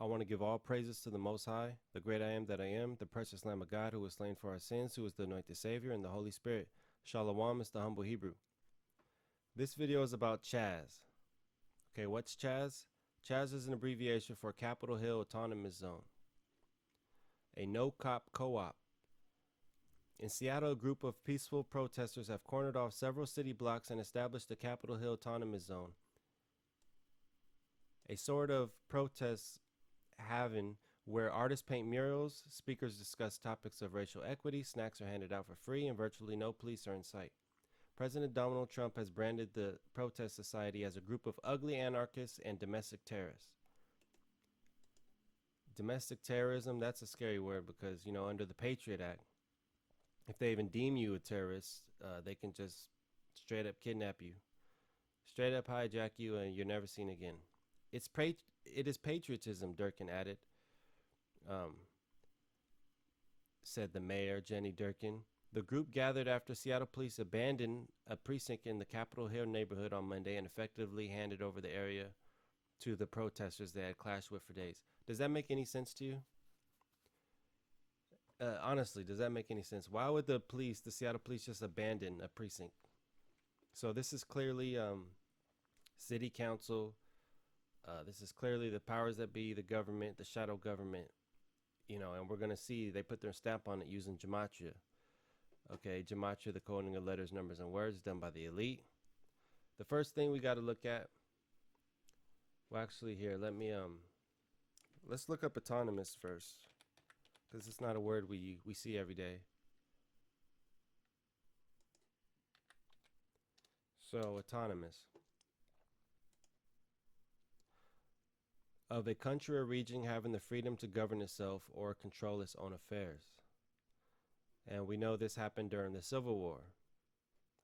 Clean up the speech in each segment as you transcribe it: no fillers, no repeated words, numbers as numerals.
I want to give all praises to the Most High, the great I am that I am, the precious Lamb of God who was slain for our sins, who is the anointed Savior, and the Holy Spirit. Shalom is the humble Hebrew. This video is about CHAZ. Okay, what's CHAZ? CHAZ is an abbreviation for Capitol Hill Autonomous Zone, a no-cop co-op. In Seattle, a group of peaceful protesters have cornered off several city blocks and established the Capitol Hill Autonomous Zone, a sort of protest haven where artists paint murals, speakers discuss topics of racial equity, snacks are handed out for free, and virtually no police are in sight. President Donald Trump has branded the protest society as a group of ugly anarchists and domestic terrorists. Domestic terrorism, that's a scary word because, you know, under the Patriot Act, if they even deem you a terrorist, they can just straight up kidnap you, straight up hijack you, and you're never seen again. It is patriotism, Durkin added, said the mayor, Jenny Durkin. The group gathered after Seattle police abandoned a precinct in the Capitol Hill neighborhood on Monday and effectively handed over the area to the protesters they had clashed with for days. Does that make any sense to you? Honestly, does that make any sense? Why would the Seattle police just abandon a precinct? So this is clearly city council. This is clearly the powers that be, the government, the shadow government, you know, and we're going to see they put their stamp on it using gematria. Okay, gematria, the coding of letters, numbers, and words done by the elite. The first thing we got to look at, well, actually here, let's look up autonomous first, because it's not a word we see every day. So, autonomous. Of a country or region having the freedom to govern itself or control its own affairs. And we know this happened during the Civil War.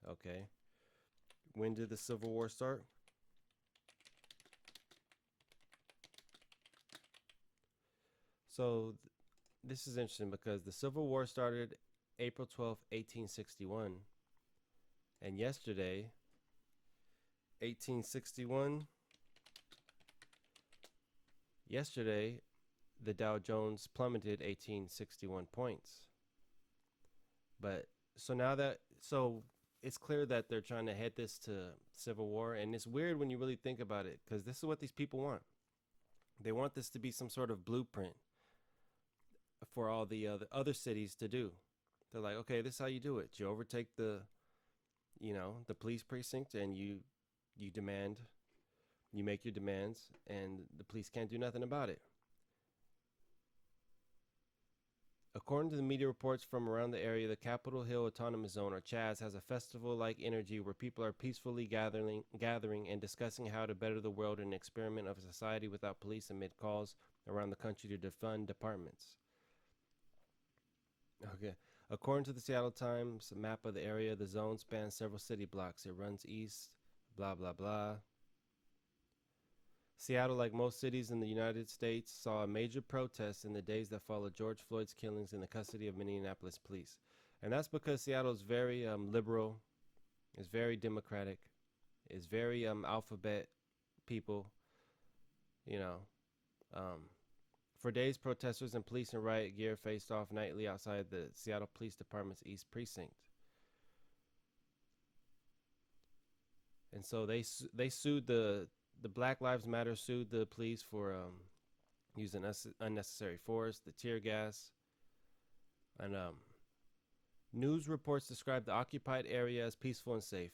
Okay. When did the Civil War start? So this is interesting because the Civil War started April 12th, 1861. And yesterday, 1861, yesterday, the Dow Jones plummeted 1861 points. But so it's clear that they're trying to head this to civil war, and it's weird when you really think about it, because this is what these people want. They want this to be some sort of blueprint for all the other cities to do. They're like, okay, this is how you do it. You overtake the police precinct, and you make your demands, and the police can't do nothing about it. According to the media reports from around the area, the Capitol Hill Autonomous Zone, or CHAZ, has a festival-like energy where people are peacefully gathering and discussing how to better the world in an experiment of a society without police amid calls around the country to defund departments. Okay. According to the Seattle Times map of the area, the zone spans several city blocks. It runs east, blah, blah, blah. Seattle, like most cities in the United States, saw a major protest in the days that followed George Floyd's killings in the custody of Minneapolis police. And that's because Seattle is very liberal, is very democratic, is very alphabet people, you know. For days, protesters and police in riot gear faced off nightly outside the Seattle Police Department's East Precinct. And so they sued the Black Lives Matter sued the police for using unnecessary force, the tear gas. And news reports describe the occupied area as peaceful and safe.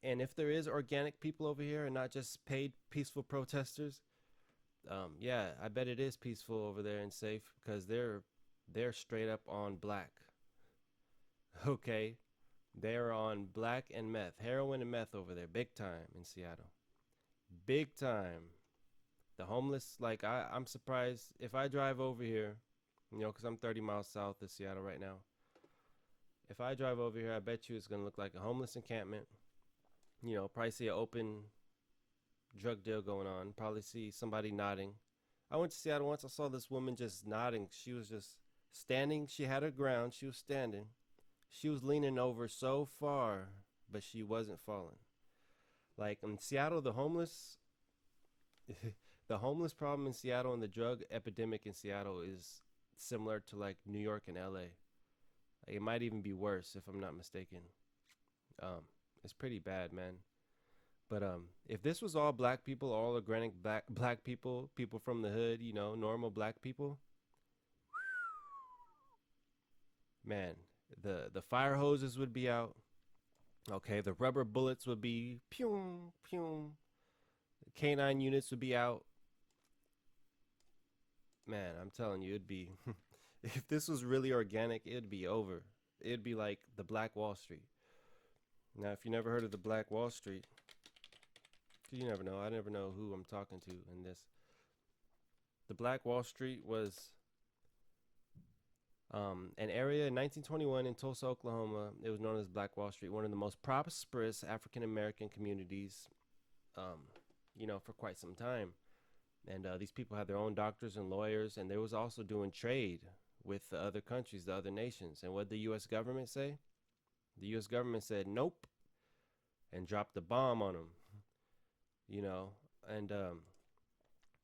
And if there is organic people over here and not just paid peaceful protesters, yeah, I bet it is peaceful over there and safe, because they're straight up on black. Okay, they're on black and meth, heroin and meth over there, big time in Seattle. Big time. The homeless, like, I'm surprised if I drive over here, you know, because I'm 30 miles south of Seattle right now. If I drive over here, I bet you it's going to look like a homeless encampment. You know, probably see an open drug deal going on. Probably see somebody nodding. I went to Seattle once. I saw this woman just nodding. She was just standing. She had her ground. She was standing. She was leaning over so far, but she wasn't falling. Like in Seattle, the homeless, The homeless problem in Seattle and the drug epidemic in Seattle is similar to like New York and LA. Like, it might even be worse if I'm not mistaken. Um, it's pretty bad, man. But if this was all black people, all organic black people, people from the hood, you know, normal black people, man, the fire hoses would be out. Okay, the rubber bullets would be pew pew. The canine units would be out. Man, I'm telling you, it'd be if this was really organic, it'd be over. It'd be like the Black Wall Street. Now, if you never heard of the Black Wall Street, you never know. I never know who I'm talking to in this. The Black Wall Street was an area in 1921 in Tulsa, Oklahoma. It was known as Black Wall Street, one of the most prosperous African American communities, um, for quite some time. And these people had their own doctors and lawyers, and they was also doing trade with the other countries, the other nations. And what did the U.S. government say? The U.S. government said nope, and dropped the bomb on them. And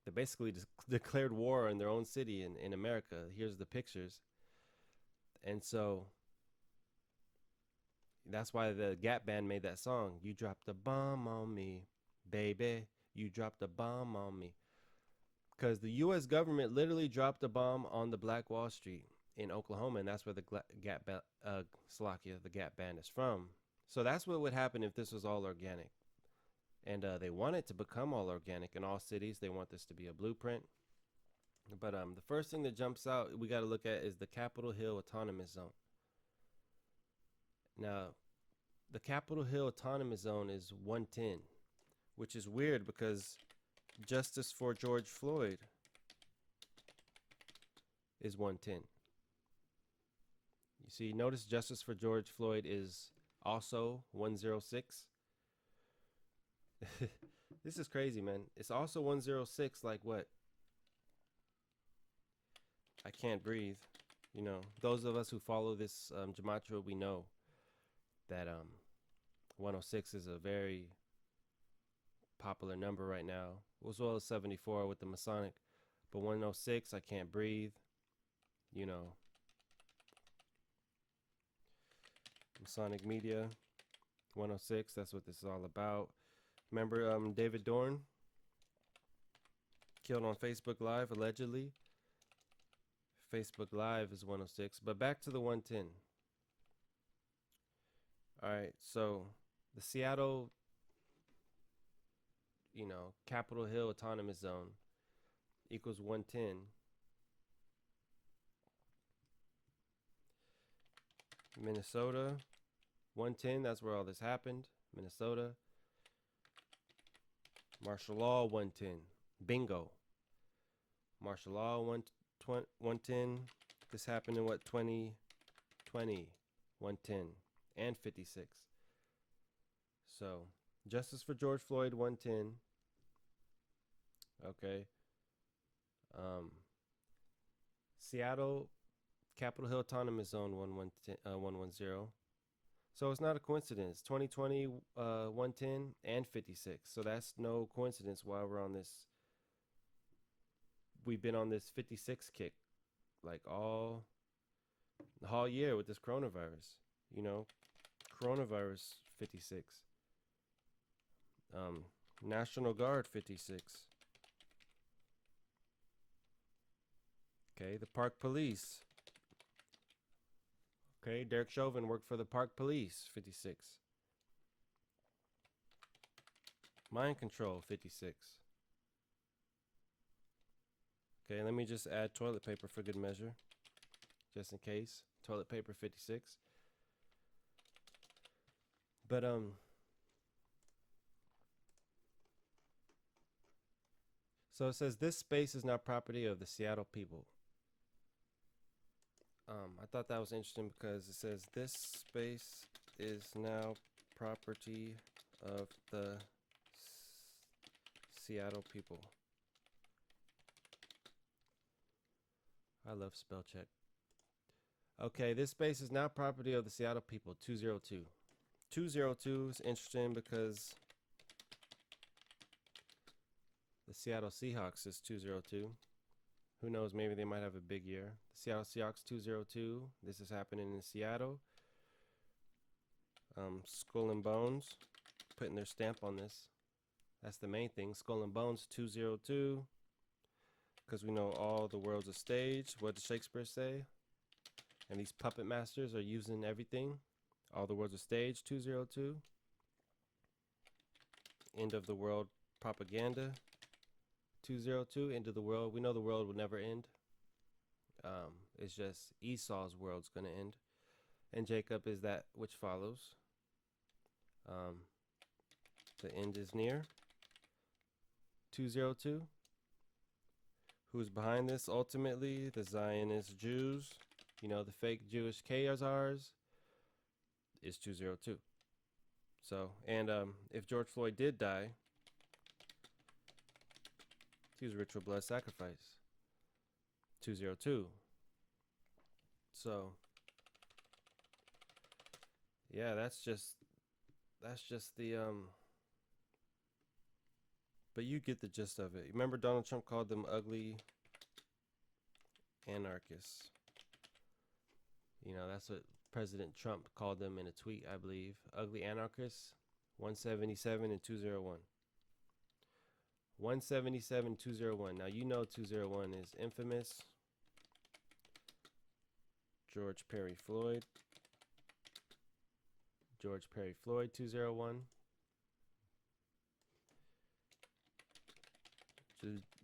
they basically just declared war in their own city in America. Here's the pictures. And so that's why the Gap Band made that song. You dropped a bomb on me, baby. You dropped a bomb on me. Because the U.S. government literally dropped a bomb on the Black Wall Street in Oklahoma, and that's where the Gap Band is from. So that's what would happen if this was all organic. And they want it to become all organic in all cities. They want this to be a blueprint. But the first thing that jumps out we got to look at is the Capitol Hill Autonomous Zone. Now, the Capitol Hill Autonomous Zone is 110, which is weird because Justice for George Floyd is 110. You see, notice Justice for George Floyd is also 106. This is crazy, man. It's also 106, like what? I can't breathe. Those of us who follow this gematria, we know that 106 is a very popular number right now, as well as 74 with the Masonic. But 106, I can't breathe. Masonic media, 106, that's what this is all about. Remember David Dorn? Killed on Facebook Live, allegedly. Facebook Live is 106. But back to the 110. All right, so the Seattle, Capitol Hill Autonomous Zone equals 110. Minnesota, 110, that's where all this happened. Minnesota. Martial law, 110. Bingo. Martial law, 110. This happened in what, 2020? 110 and 56. So, Justice for George Floyd, 110. Okay. Seattle, Capitol Hill Autonomous Zone, 110. So it's not a coincidence. 2020, 110 and 56. So that's no coincidence why we're on this. We've been on this 56 kick, like all the whole year with this coronavirus. Coronavirus 56. National Guard 56. Okay, the Park Police. Okay, Derek Chauvin worked for the Park Police, 56. Mind Control, 56. Okay, let me just add toilet paper for good measure, just in case. Toilet paper, 56. But, so it says this space is now property of the Seattle people. I thought that was interesting because it says this space is now property of the Seattle people. I love spell check. Okay, this space is now property of the Seattle people, 202. 202 is interesting because The Seattle Seahawks is 202. Who knows? Maybe they might have a big year. The Seattle Seahawks 202. This is happening in Seattle. Skull and Bones putting their stamp on this. That's the main thing. Skull and Bones 202. Because we know all the world's a stage. What did Shakespeare say? And these puppet masters are using everything. All the world's a stage 202. End of the world propaganda 202. End of the world. We know the world will never end. It's just Esau's world's going to end. And Jacob is that which follows. The end is near. 202. Who's behind this ultimately? The Zionist Jews. You know, the fake Jewish Khazars is 202. So, and if George Floyd did die, he was ritual blood sacrifice. 202. So, yeah, that's just the but you get the gist of it. Remember Donald Trump called them ugly anarchists. You know, that's what President Trump called them in a tweet, I believe. Ugly anarchists, 177 and 201. 177, 201. Now, you know 201 is infamous. George Perry Floyd. George Perry Floyd, 201.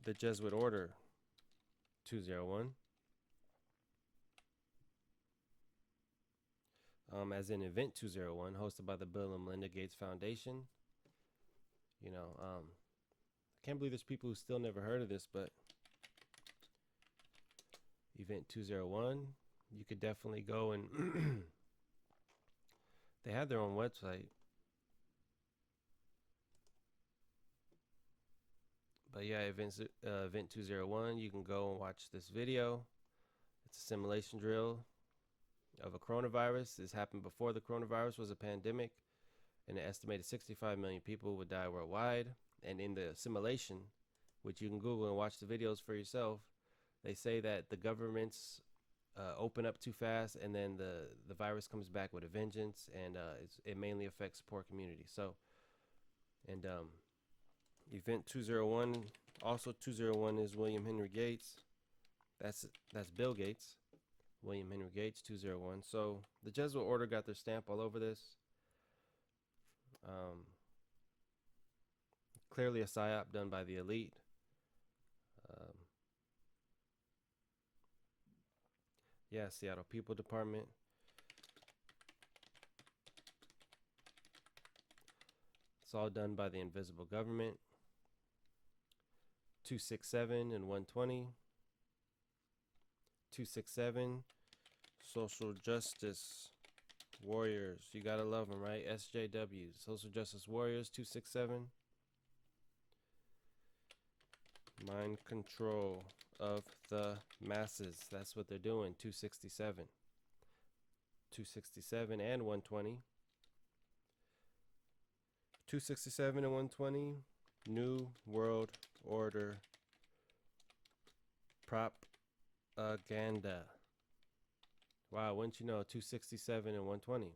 The Jesuit Order, 201. As in Event 201, hosted by the Bill and Melinda Gates Foundation. You know, I can't believe there's people who still never heard of this, but Event 201, you could definitely go and they have their own website. But yeah, Event 201, you can go and watch this video. It's a simulation drill of a coronavirus. This happened before the coronavirus was a pandemic, and an estimated 65 million people would die worldwide. And in the simulation, which you can Google and watch the videos for yourself, they say that the governments open up too fast, and then the virus comes back with a vengeance, and it mainly affects poor communities. So, and Event 201, also 201 is William Henry Gates. That's Bill Gates. William Henry Gates, 201. So the Jesuit Order got their stamp all over this. Clearly a psyop done by the elite. Yeah, Seattle People Department. It's all done by the invisible government. 267 and 120. 267. Social justice warriors. You gotta love them, right? SJWs. Social justice warriors, 267. Mind control of the masses. That's what they're doing. 267. 267 and 120. 267 and 120. New World Order propaganda. Wow, wouldn't you know, 267 and 120.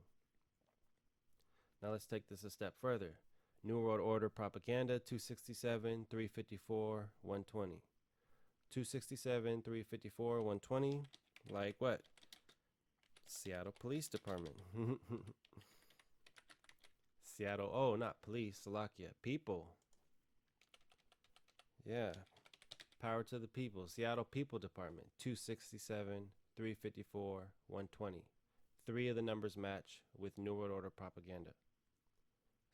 Now let's take this a step further. New World Order propaganda, 267, 354, 120. 267, 354, 120. Like what? Seattle Police Department. Seattle, oh, not police, Salakia, people. Yeah, power to the people. Seattle People Department, 267, 354, 120. 3 of the numbers match with New World Order propaganda.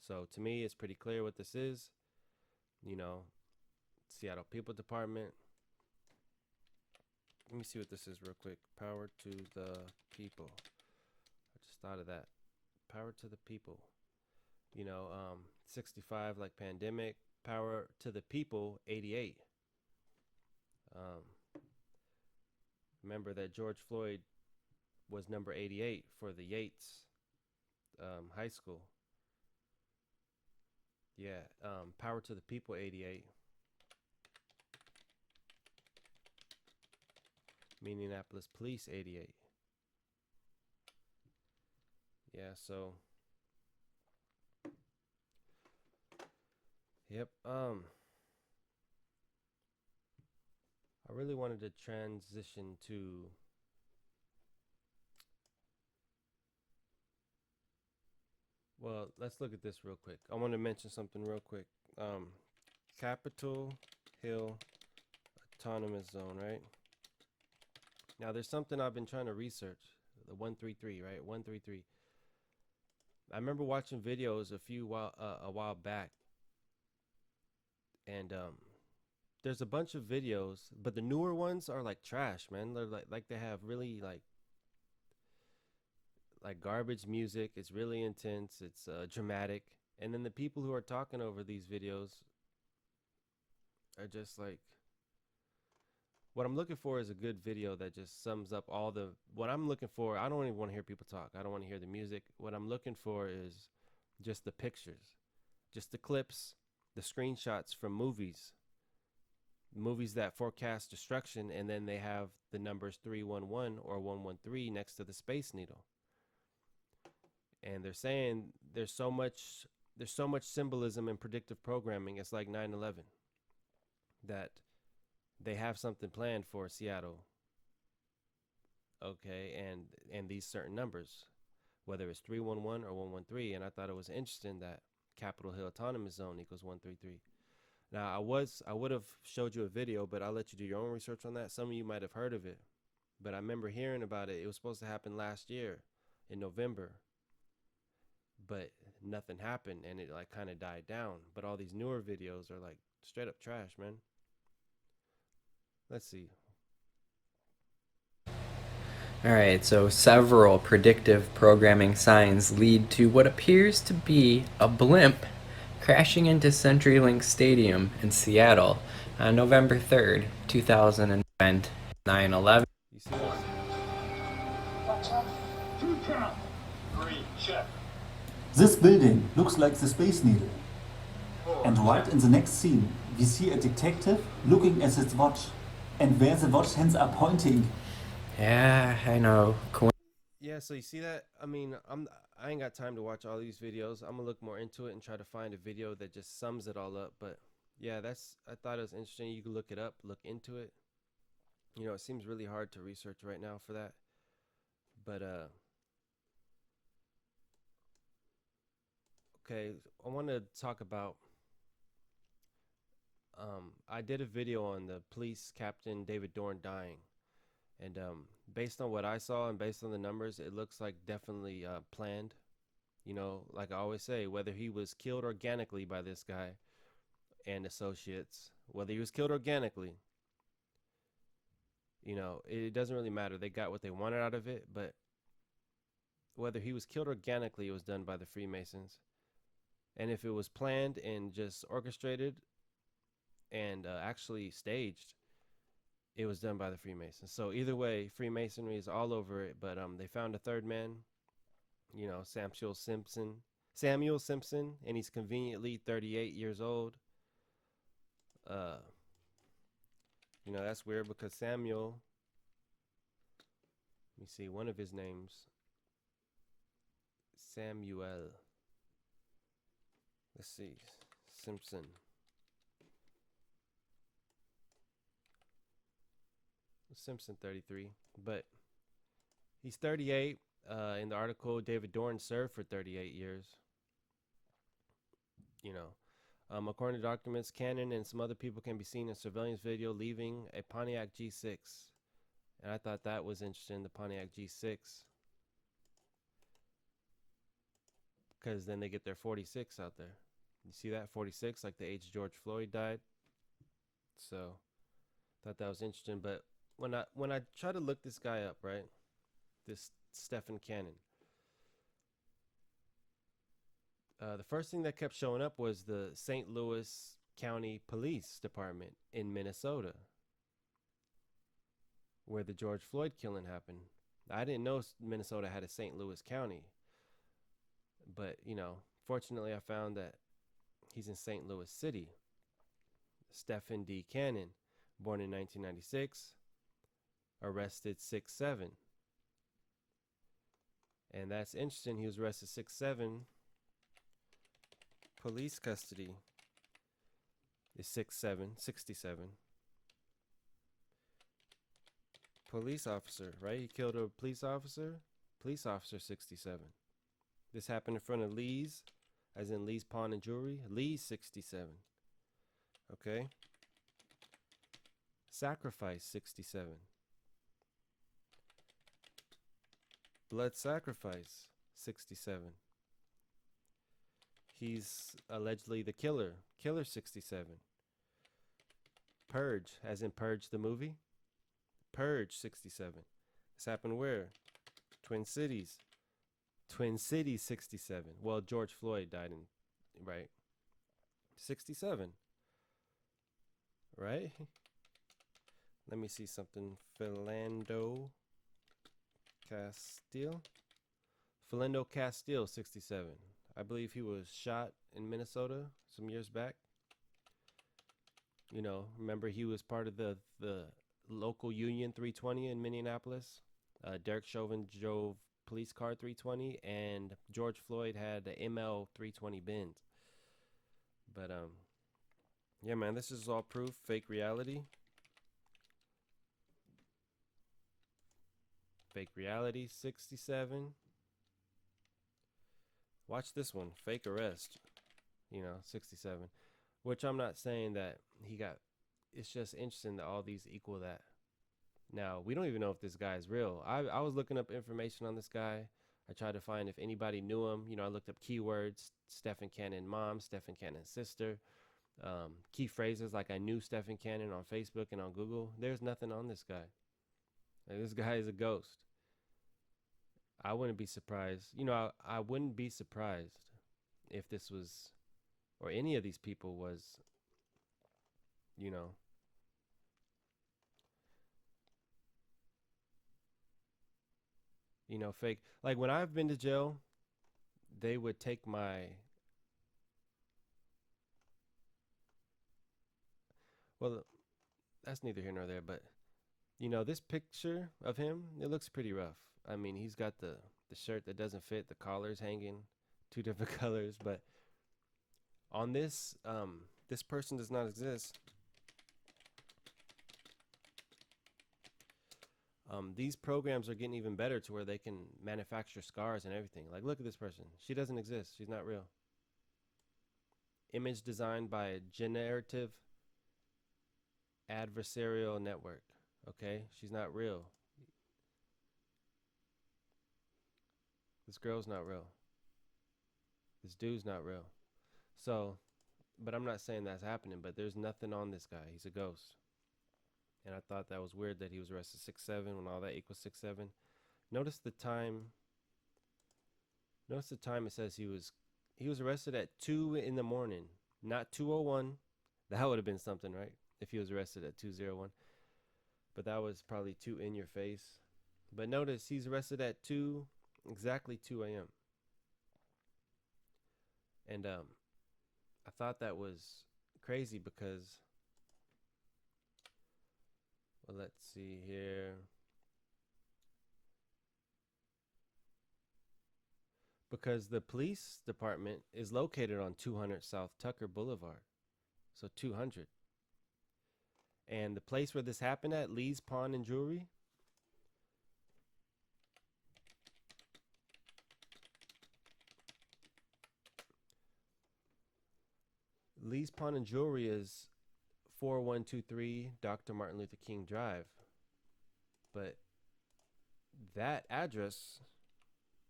So to me, it's pretty clear what this is. You know, Seattle People Department. Let me see what this is real quick. Power to the people. I just thought of that. Power to the people. You know, 65 like pandemic. Power to the people, 88. Remember that George Floyd was number 88 for the Yates high school. Yeah, power to the people, 88. Minneapolis Police 88. Yeah, so yep. I really wanted to transition to well, let's look at this real quick. I want to mention something real quick. Capitol Hill Autonomous Zone, right? Now, there's something I've been trying to research. The 133, right? 133. I remember watching videos a while back, and there's a bunch of videos, but the newer ones are like trash, man. They're like they have really like garbage music. It's really intense. It's dramatic, and then the people who are talking over these videos are just like, what I'm looking for is a good video that just sums up all the what I'm looking for. I don't even want to hear people talk. I don't want to hear the music. What I'm looking for is just the pictures, just the clips, the screenshots from movies that forecast destruction, and then they have the numbers 311 or 113 next to the Space Needle. And they're saying there's so much symbolism in predictive programming. It's like 9/11 that they have something planned for Seattle. Okay, and these certain numbers, whether it's 311 or 113, and I thought it was interesting that Capitol Hill Autonomous Zone equals 133. Now, I would have showed you a video, but I'll let you do your own research on that. Some of you might have heard of it, but I remember hearing about it. It was supposed to happen last year in November, but nothing happened, and it like kind of died down. But all these newer videos are like straight up trash, man. Let's see. Alright, so several predictive programming signs lead to what appears to be a blimp crashing into CenturyLink Stadium in Seattle on November 3rd, 2010, 9/11. You see this? This building looks like the Space Needle. And right in the next scene, we see a detective looking at his watch and where the watch hands are pointing. Yeah, I know. Yeah, so you see that? I mean, I ain't got time to watch all these videos. I'm gonna look more into it and try to find a video that just sums it all up. But yeah, I thought it was interesting. You can look it up, look into it. You know, it seems really hard to research right now for that. But okay, I want to talk about I did a video on the police captain David Dorn dying. And based on what I saw and based on the numbers, it looks like definitely planned. You know, like I always say, whether he was killed organically by this guy and associates, whether he was killed organically, you know, it doesn't really matter. They got what they wanted out of it, but whether he was killed organically, it was done by the Freemasons. And if it was planned and just orchestrated and actually staged, it was done by the Freemasons. So either way, Freemasonry is all over it. But they found a third man, you know, Samuel Simpson, and he's conveniently 38 years old. Uh, you know, that's weird because Samuel, let me see, one of his names, Samuel. Let's see, Simpson. Simpson 33, but he's 38. In the article, David Dorn served for 38 years. You know, according to documents, Cannon and some other people can be seen in surveillance video leaving a Pontiac G6, and I thought that was interesting. The Pontiac G6, because then they get their 46 out there. You see that 46, like the age George Floyd died. So, thought that was interesting, but when I try to look this guy up, right? This Stephan Cannon. The first thing that kept showing up was the St. Louis County Police Department in Minnesota, where the George Floyd killing happened. I didn't know Minnesota had a St. Louis County, but you know, fortunately, I found that he's in St. Louis City. Stephan D. Cannon, born in 1996. arrested 6'7". And that's interesting. He was arrested 6'7". Police custody is 6'7", 67. Police officer, right? He killed a police officer. Police officer 67. This happened in front of Lee's, as in Lee's Pawn and Jewelry. Lee's 67. Okay. Sacrifice 67. Blood sacrifice 67. He's allegedly the killer. Killer 67. Purge, as in Purge the movie. Purge 67. This happened where? Twin Cities. Twin Cities 67. Well, George Floyd died in, right? 67. Right? Let me see something. Philando Castile. 67. I believe he was shot in Minnesota some years back. You know, remember he was part of the local Union 320 in Minneapolis. Derek Chauvin drove police car 320, and George Floyd had the ML 320 Benz. But yeah, man, this is all proof, fake reality. Fake reality 67. Watch this one, fake arrest. 67. Which I'm not saying that he got. It's just interesting that all these equal that. Now, we don't even know if this guy is real. I was looking up information on this guy. I tried to find if anybody knew him. I looked up keywords: Stephan Cannon mom, Stephan Cannon sister. Key phrases like I knew Stephan Cannon on Facebook and on Google. There's nothing on this guy. Like, this guy is a ghost. I wouldn't be surprised. I wouldn't be surprised if this was, or any of these people was, fake. Like when I've been to jail, they would take my, well, that's neither here nor there, but this picture of him, it looks pretty rough. I mean, he's got the shirt that doesn't fit, the collar's hanging, 2 different colors, but on this, this person does not exist. These programs are getting even better to where they can manufacture scars and everything. Like, look at this person. She doesn't exist. She's not real. Image designed by a generative adversarial network. Okay? She's not real. This girl's not real. This dude's not real. So, but I'm not saying that's happening, but there's nothing on this guy. He's a ghost. And I thought that was weird that he was arrested 6'7" when all that equals 6'7". Notice the time. Notice the time. It says he was arrested at 2 in the morning, not 2:01. That would have been something, right? If he was arrested at 2:01. But that was probably too in your face. But notice he's arrested at exactly 2 a.m. And I thought that was crazy because, well, let's see here. Because the police department is located on 200 South Tucker Boulevard. So 200. And the place where this happened at, Lee's Pawn and Jewelry, Lee's Pawn and Jewelry is 4123 Dr. Martin Luther King Drive. But that address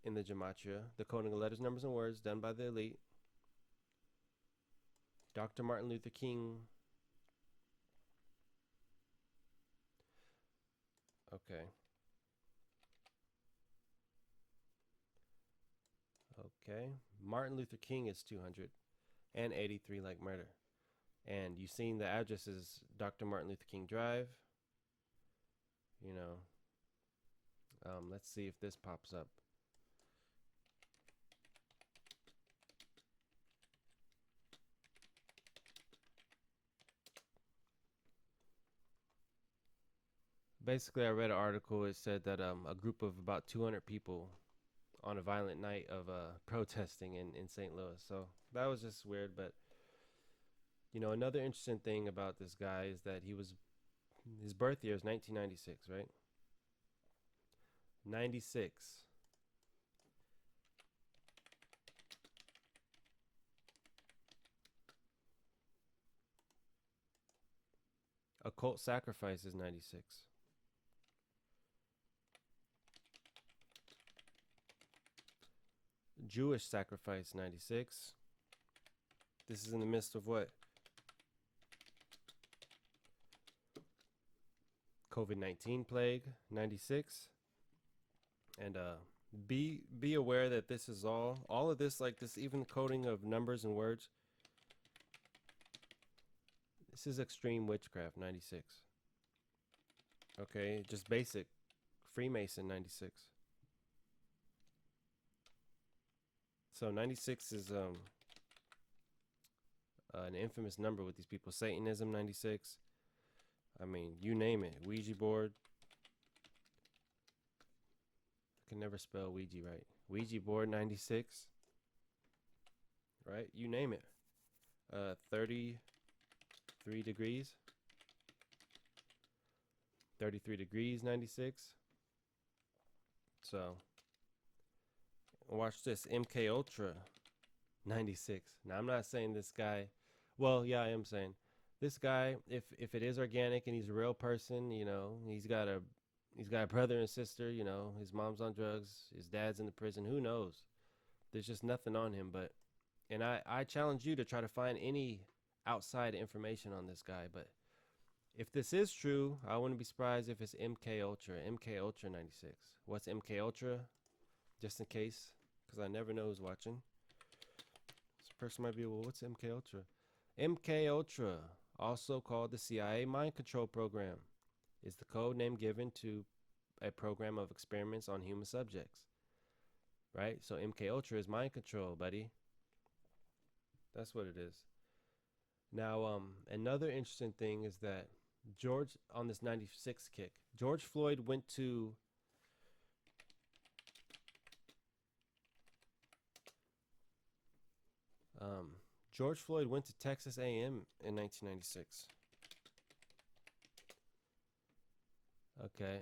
in the gematria, the coding of letters, numbers, and words done by the elite, Dr. Martin Luther King. Okay. Okay. Martin Luther King is 200 and 83 like murder. And you've seen the address is Dr. Martin Luther King Drive. Let's see if this pops up. Basically, I read an article. It said that a group of about 200 people on a violent night of protesting in St. Louis. So that was just weird. But another interesting thing about this guy is that his birth year is 1996, right? 96. Occult sacrifice is 96. Jewish sacrifice 96. This is in the midst of what? COVID-19 plague 96. And be aware that this is all of this, like this even coding of numbers and words. This is extreme witchcraft 96. Okay, just basic Freemason 96. So 96 is an infamous number with these people. Satanism 96. I mean, you name it. Ouija board. I can never spell Ouija right. Ouija board 96. Right? You name it. 33 degrees. 33 degrees 96. So watch this. MK Ultra 96. Now I'm not saying this guy, well, yeah, I am saying this guy, if it is organic and he's a real person, he's got a brother and sister, his mom's on drugs, his dad's in the prison, who knows? There's just nothing on him. But and I challenge you to try to find any outside information on this guy. But if this is true, I wouldn't be surprised if it's MK Ultra 96. What's MK Ultra? Just in case, because I never know who's watching. This person might be, well, what's MK Ultra? MK Ultra, also called the CIA mind control program, is the code name given to a program of experiments on human subjects. Right? So MK Ultra is mind control, buddy. That's what it is. Now, another interesting thing is that George, on this 96 kick, George Floyd went to George Floyd went to Texas A&M in 1996. Okay.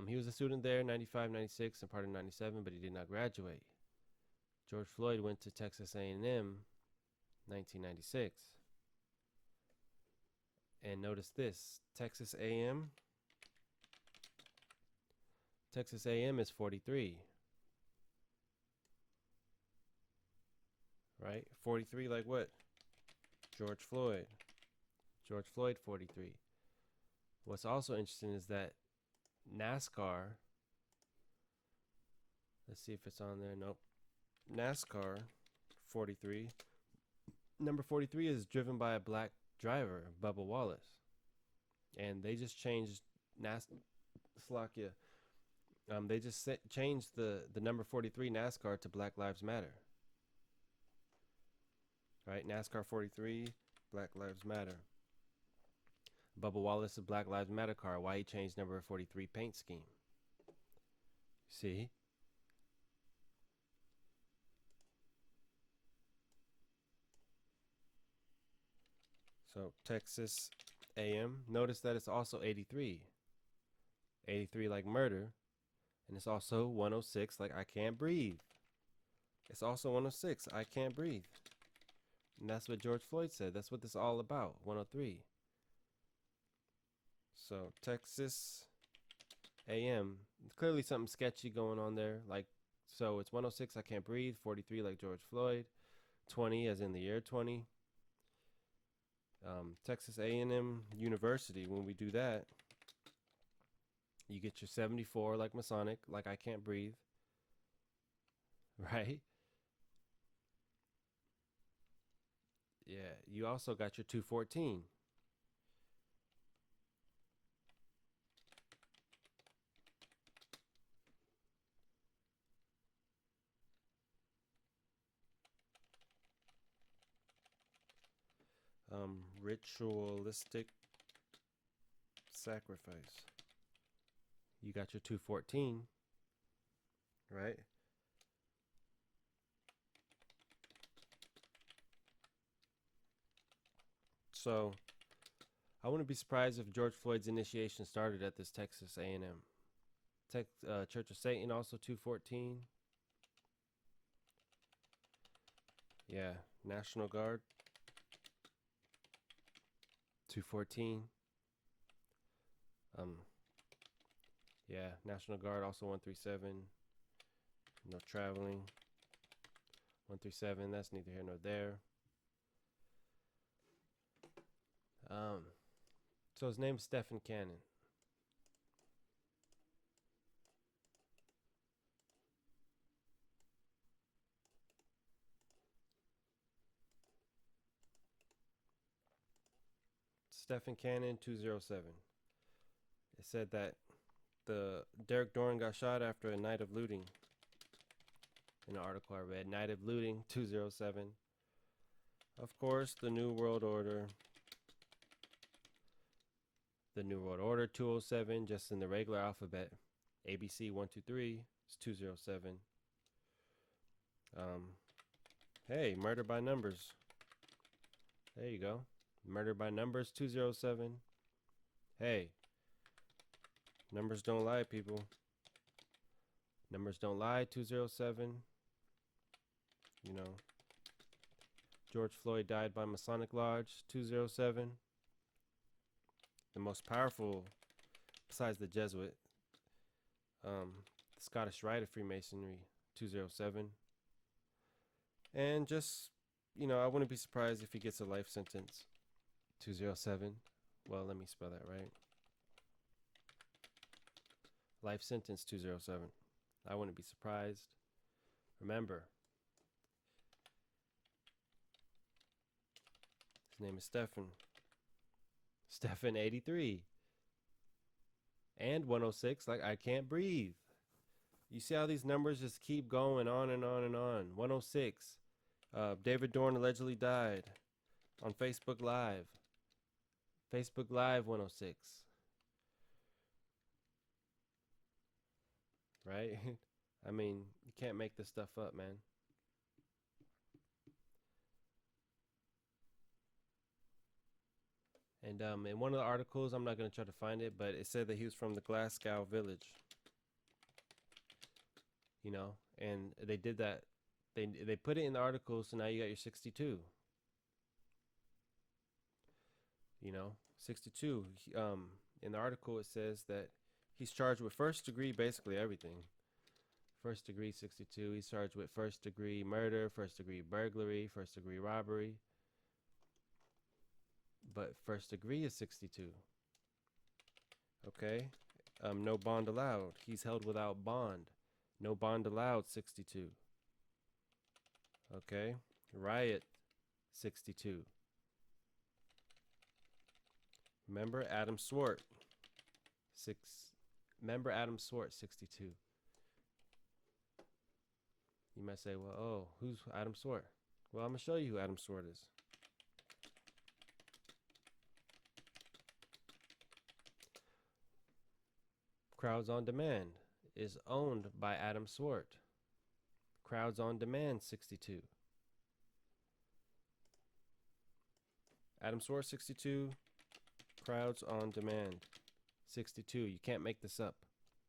He was a student there, 95, 96, and part of 97, but he did not graduate. George Floyd went to Texas A&M 1996. And notice this, Texas A&M is 43. Right? 43 like what? George Floyd. George Floyd 43. What's also interesting is that NASCAR, let's see if it's on there. Nope. NASCAR 43. Number 43 is driven by a black driver, Bubba Wallace. And they just changed Slovakia. They just changed the number 43 NASCAR to Black Lives Matter. Right? NASCAR 43, Black Lives Matter. Bubba Wallace, a Black Lives Matter car. Why he changed number 43 paint scheme? See? So Texas AM. Notice that it's also 83. 83 like murder. And it's also 106 like I can't breathe. It's also 106. I can't breathe. And that's what George Floyd said. That's what this is all about. 103. So Texas AM. Clearly something sketchy going on there. Like, so it's 106, I can't breathe. 43 like George Floyd. 20 as in the year 20. Texas A&M University. When we do that, you get your 74 like Masonic, like I can't breathe. Right? Yeah, you also got your 214. Ritualistic sacrifice. You got your 214, right? So I wouldn't be surprised if George Floyd's initiation started at this Texas A&M. Church of Satan, also 214. Yeah, National Guard, 214. Yeah, National Guard, also 137. No traveling. 137, that's neither here nor there. So his name's Stephan Cannon. Stephan Cannon, 207. It said that the Derek Dorn got shot after a night of looting. In an article I read, night of looting, 207. Of course, the New World Order. The New World Order, 207, just in the regular alphabet. ABC 123 is 207. Hey, murder by numbers. There you go. Murder by numbers, 207. Hey, numbers don't lie, people. Numbers don't lie, 207. You know, George Floyd died by Masonic Lodge, 207. The most powerful, besides the Jesuit, the Scottish Rite of Freemasonry, 207. And just, you know, I wouldn't be surprised if he gets a life sentence, 207. Well, let me spell that right. Life sentence, 207. I wouldn't be surprised. Remember, his name is Stephan. Stephan 83. And 106, like I can't breathe. You see how these numbers just keep going on and on and on. 106. David Dorn allegedly died on Facebook Live. Facebook Live 106. Right? I mean, you can't make this stuff up, man. And in one of the articles, I'm not going to try to find it, but it said that he was from the Glasgow village. You know, and they did that. They put it in the article, so now you got your 62. You know, 62. In the article, it says that he's charged with first degree, basically everything. First degree 62. He's charged with first degree murder, first degree burglary, first degree robbery. But first degree is 62. Okay. No bond allowed. He's held without bond. No bond allowed, 62. Okay. Riot, 62. Remember Adam Swart, Member Adam Swart, 62. You might say, well, oh, who's Adam Swart? Well, I'm going to show you who Adam Swart is. Crowds on Demand is owned by Adam Swart. Crowds on Demand, 62. Adam Swart, 62. Crowds on Demand, 62. You can't make this up,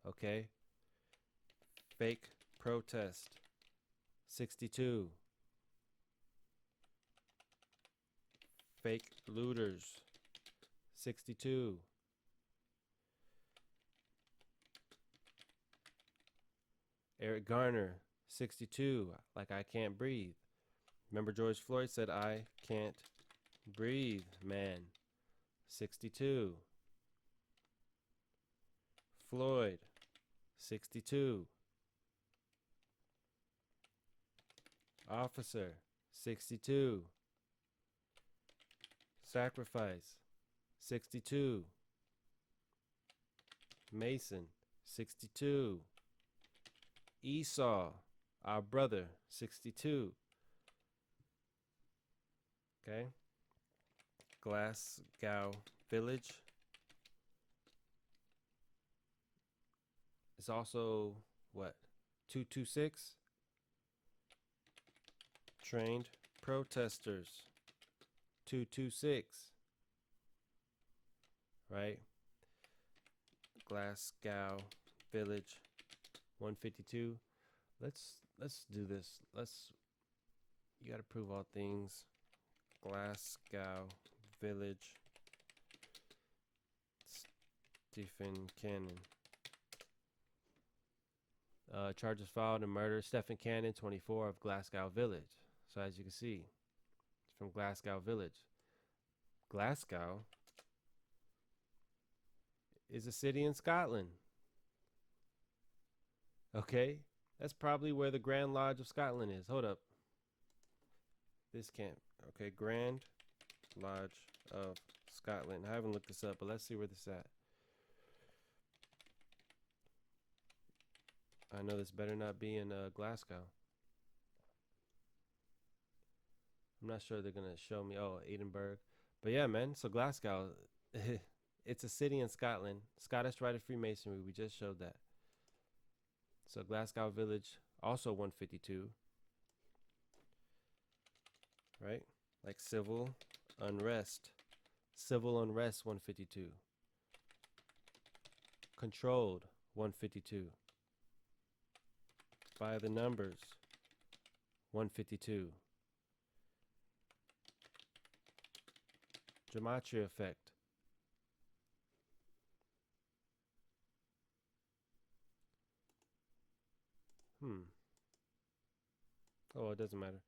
okay? Fake Protest, 62. Fake Looters, 62. Eric Garner, 62. Like I can't breathe. Remember George Floyd said, I can't breathe, man. 62. Floyd, 62. Officer, 62. Sacrifice, 62. Mason, 62. Esau, our brother, 62. Okay. Glasgow Village. It's also what? 226 trained protesters. 226, right? Glasgow Village 152. Let's do this. You got to prove all things. Glasgow Village. Stephan Cannon. Charges filed in murder. Stephan Cannon, 24, of Glasgow Village. So as you can see, it's from Glasgow Village. Glasgow is a city in Scotland. Okay, that's probably where the Grand Lodge of Scotland is. Hold up. This can't. Okay, Grand Lodge of Scotland. I haven't looked this up, but let's see where this is at. I know this better not be in Glasgow. I'm not sure they're gonna show me. Oh, Edinburgh. But yeah, man. So Glasgow, it's a city in Scotland. Scottish Rite of Freemasonry. We just showed that. So Glasgow Village, also 152. Right? Like civil unrest. Civil unrest, 152. Controlled, 152. By the numbers, 152. Gematria effect. Oh, it doesn't matter.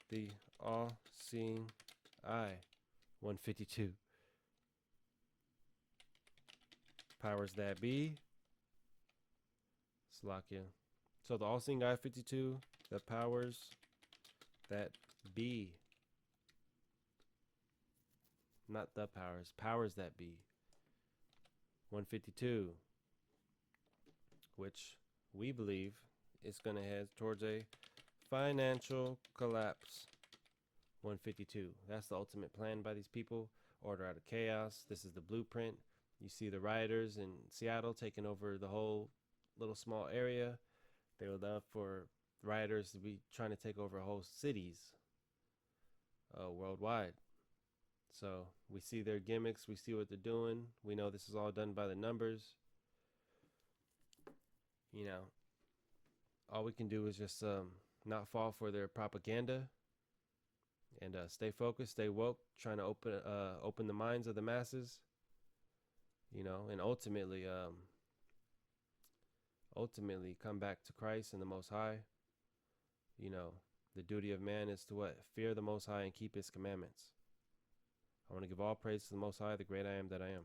The all-seeing eye, 152. Powers that be. Slovakia. So the all-seeing eye, 52. The powers that be. Not the powers. Powers that be. 152. Which we believe is going to head towards a financial collapse. 152. That's the ultimate plan by these people. Order out of chaos. This is the blueprint. You see the rioters in Seattle taking over the whole little small area. They would love for rioters to be trying to take over whole cities worldwide. So we see their gimmicks. We see what they're doing. We know this is all done by the numbers. You know, all we can do is just not fall for their propaganda and stay focused, stay woke, trying to open the minds of the masses, you know, and ultimately come back to Christ and the Most High. You know, the duty of man is to what? Fear the Most High and keep his commandments. I want to give all praise to the Most High, the great I am that I am.